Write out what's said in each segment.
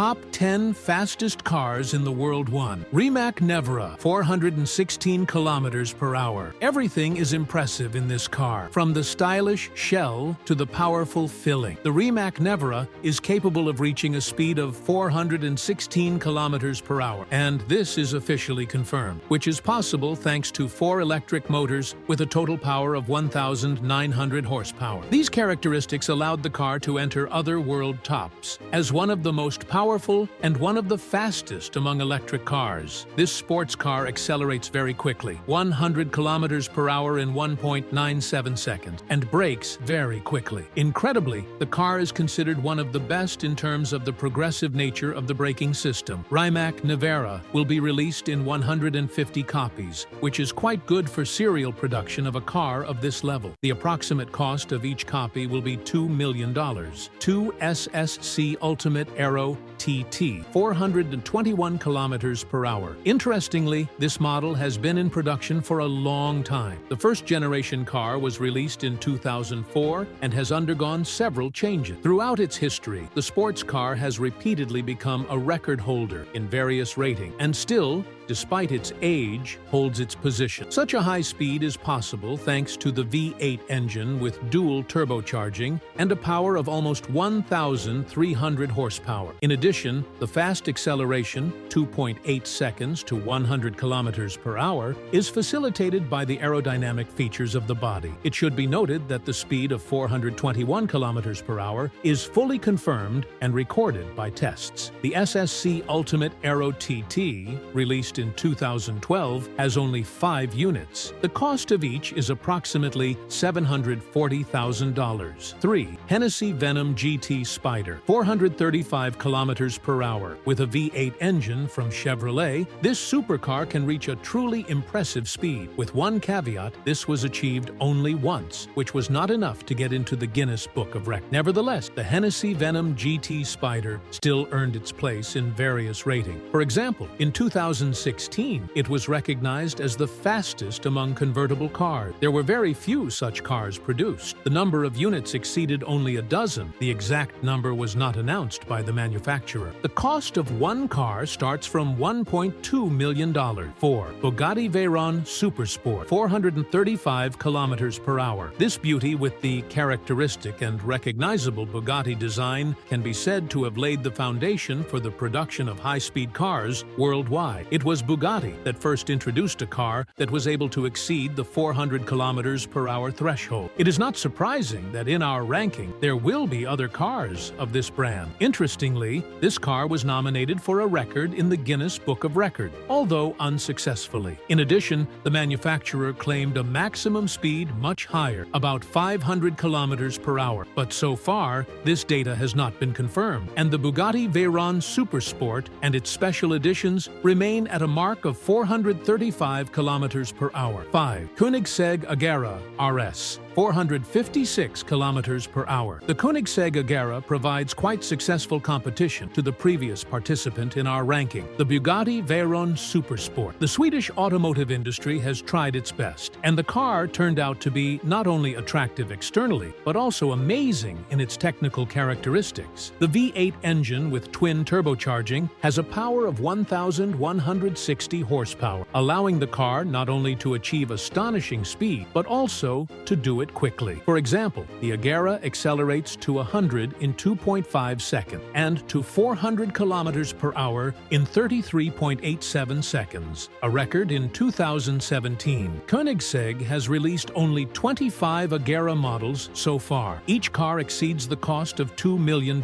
top 10 fastest cars in the world. 1. Rimac Nevera, 416 kilometers per hour. Everything is impressive in this car, from the stylish shell to the powerful filling. The Rimac Nevera is capable of reaching a speed of 416 kilometers per hour, and this is officially confirmed, which is possible thanks to 4 electric motors with a total power of 1,900 horsepower. These characteristics allowed the car to enter other world tops as one of the most powerful and one of the fastest among electric cars. This sports car accelerates very quickly, 100 kilometers per hour in 1.97 seconds, and brakes very quickly. Incredibly, the car is considered one of the best in terms of the progressive nature of the braking system. Rimac Nevera will be released in 150 copies, which is quite good for serial production of a car of this level. The approximate cost of each copy will be $2 million. 2 SSC Ultimate Aero TT, 421 kilometers per hour. Interestingly, this model has been in production for a long time. The first generation car was released in 2004 and has undergone several changes. Throughout its history, the sports car has repeatedly become a record holder in various ratings, and still, despite its age, holds its position. Such a high speed is possible thanks to the V8 engine with dual turbocharging and a power of almost 1,300 horsepower. In addition, the fast acceleration, 2.8 seconds to 100 kilometers per hour, is facilitated by the aerodynamic features of the body. It should be noted that the speed of 421 kilometers per hour is fully confirmed and recorded by tests. The SSC Ultimate Aero TT, released in 2012, has only 5 units. The cost of each is approximately $740,000. 3. Hennessy Venom GT Spider, 435 kilometers per hour. With a V8 engine from Chevrolet, this supercar can reach a truly impressive speed. With one caveat, this was achieved only once, which was not enough to get into the Guinness Book of Records. Nevertheless, the Hennessy Venom GT Spider still earned its place in various ratings. For example, in 2016, it was recognized as the fastest among convertible cars. There were very few such cars produced. The number of units exceeded only a dozen. The exact number was not announced by the manufacturer. The cost of one car starts from $1.2 million. 4. Bugatti Veyron Supersport, 435 kilometers per hour. This beauty, with the characteristic and recognizable Bugatti design, can be said to have laid the foundation for the production of high-speed cars worldwide. It was Bugatti that first introduced a car that was able to exceed the 400 kilometers per hour threshold. It is not surprising that in our ranking there will be other cars of this brand. Interestingly, this car was nominated for a record in the Guinness Book of Records, although unsuccessfully. In addition, the manufacturer claimed a maximum speed much higher, about 500 kilometers per hour. But so far, this data has not been confirmed, and the Bugatti Veyron Supersport and its special editions remain at a mark of 435 kilometers per hour. 5. Koenigsegg Agera RS, 456 kilometers per hour. The Koenigsegg Agera provides quite successful competition to the previous participant in our ranking, the Bugatti Veyron Supersport. The Swedish automotive industry has tried its best, and the car turned out to be not only attractive externally, but also amazing in its technical characteristics. The V8 engine with twin turbocharging has a power of 1,160 horsepower, allowing the car not only to achieve astonishing speed, but also to do it quickly. For example, the Agera accelerates to 100 in 2.5 seconds and to 400 kilometers per hour in 33.87 seconds, a record in 2017. Koenigsegg has released only 25 Agera models so far. Each car exceeds the cost of $2 million.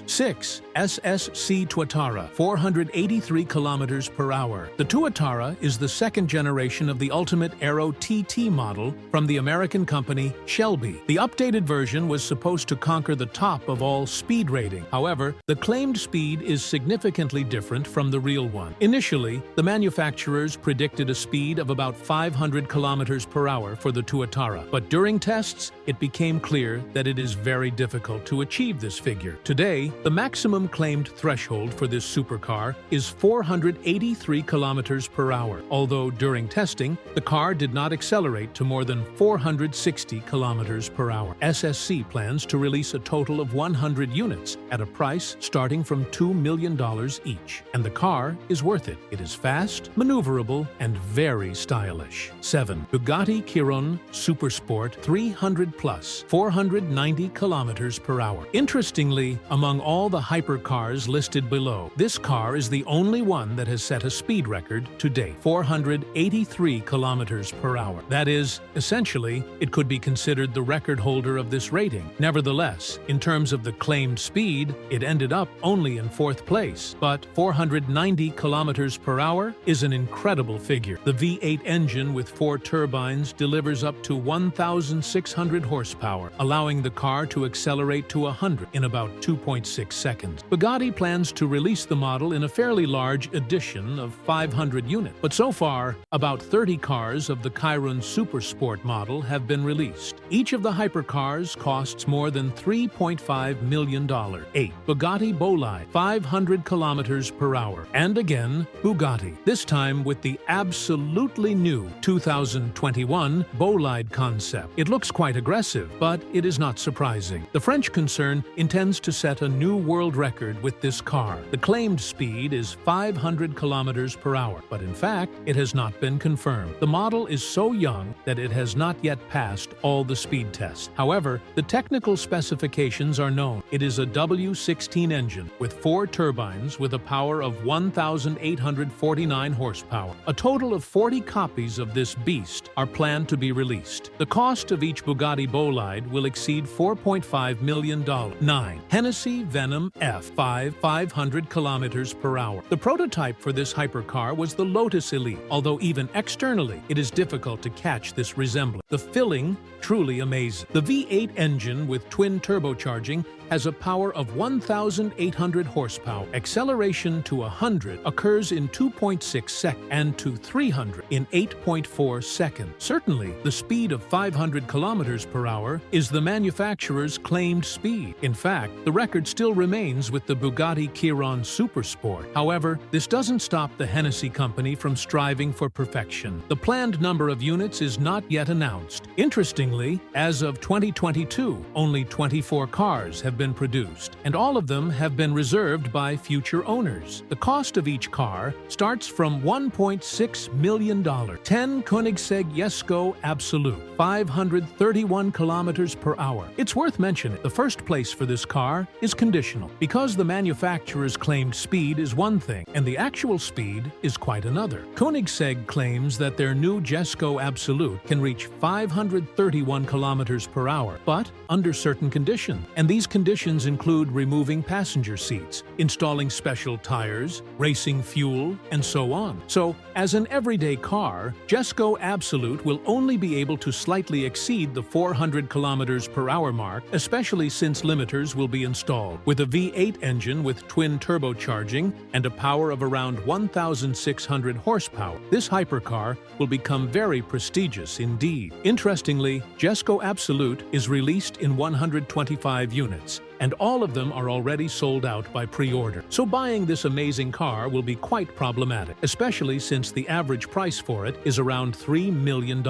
6. SSC Tuatara, 483 kilometers per hour. The Tuatara is the second generation of the Ultimate Aero TT model from the American company Shelby. The updated version was supposed to conquer the top of all speed rating. However, the claimed speed is significantly different from the real one. Initially, the manufacturers predicted a speed of about 500 kilometers per hour for the Tuatara, but during tests, it became clear that it is very difficult to achieve this figure. Today, the maximum claimed threshold for this supercar is 483 kilometers per hour, although during testing, the car did not accelerate to more than 460 160 kilometers per hour. SSC plans to release a total of 100 units at a price starting from $2 million each. And the car is worth it. It is fast, maneuverable, and very stylish. 7. Bugatti Chiron Supersport 300 Plus, 490 kilometers per hour. Interestingly, among all the hypercars listed below, this car is the only one that has set a speed record to date, 483 kilometers per hour. That is, essentially, it could be considered the record holder of this rating. Nevertheless, in terms of the claimed speed, it ended up only in 4th place. But 490 kilometers per hour is an incredible figure. The V8 engine with 4 turbines delivers up to 1,600 horsepower, allowing the car to accelerate to 100 in about 2.6 seconds. Bugatti plans to release the model in a fairly large edition of 500 units, but so far, about 30 cars of the Chiron Supersport model have been released. Each of the hypercars costs more than $3.5 million. 8. Bugatti Bolide, 500 kilometers per hour. And again, Bugatti, this time with the absolutely new 2021 Bolide concept. It looks quite aggressive, but it is not surprising. The French concern intends to set a new world record with this car. The claimed speed is 500 kilometers per hour, but in fact, it has not been confirmed. The model is so young that it has not yet passed all the speed tests. However, the technical specifications are known. It is a W16 engine with 4 turbines with a power of 1,849 horsepower. A total of 40 copies of this beast are planned to be released. The cost of each Bugatti Bolide will exceed $4.5 million. 9. Hennessy Venom F5, 500 kilometers per hour. The prototype for this hypercar was the Lotus Elite, although even externally, it is difficult to catch this resemblance. The filling, truly amazing. The V8 engine with twin turbocharging has a power of 1,800 horsepower. Acceleration to 100 occurs in 2.6 seconds and to 300 in 8.4 seconds. Certainly, the speed of 500 kilometers per hour is the manufacturer's claimed speed. In fact, the record still remains with the Bugatti Chiron Supersport. However, this doesn't stop the Hennessy company from striving for perfection. The planned number of units is not yet announced. Interestingly, as of 2022, only 24 cars have been produced, and all of them have been reserved by future owners. The cost of each car starts from $1.6 million. 10 Koenigsegg Jesko Absolute, 531 kilometers per hour. It's worth mentioning, the first place for this car is conditional, because the manufacturer's claimed speed is one thing, and the actual speed is quite another. Koenigsegg claims that their new Jesko Absolute can reach 531 kilometers per hour, but under certain conditions, and these conditions include removing passenger seats, installing special tires, racing fuel, and so on. So, as an everyday car, Jesko Absolute will only be able to slightly exceed the 400 kilometers per hour mark, especially since limiters will be installed. With a V8 engine with twin turbocharging and a power of around 1,600 horsepower, this hypercar will become very prestigious indeed. Interestingly, Jesko Absolute is released in 125 units, and all of them are already sold out by pre-order. So buying this amazing car will be quite problematic, especially since the average price for it is around $3 million.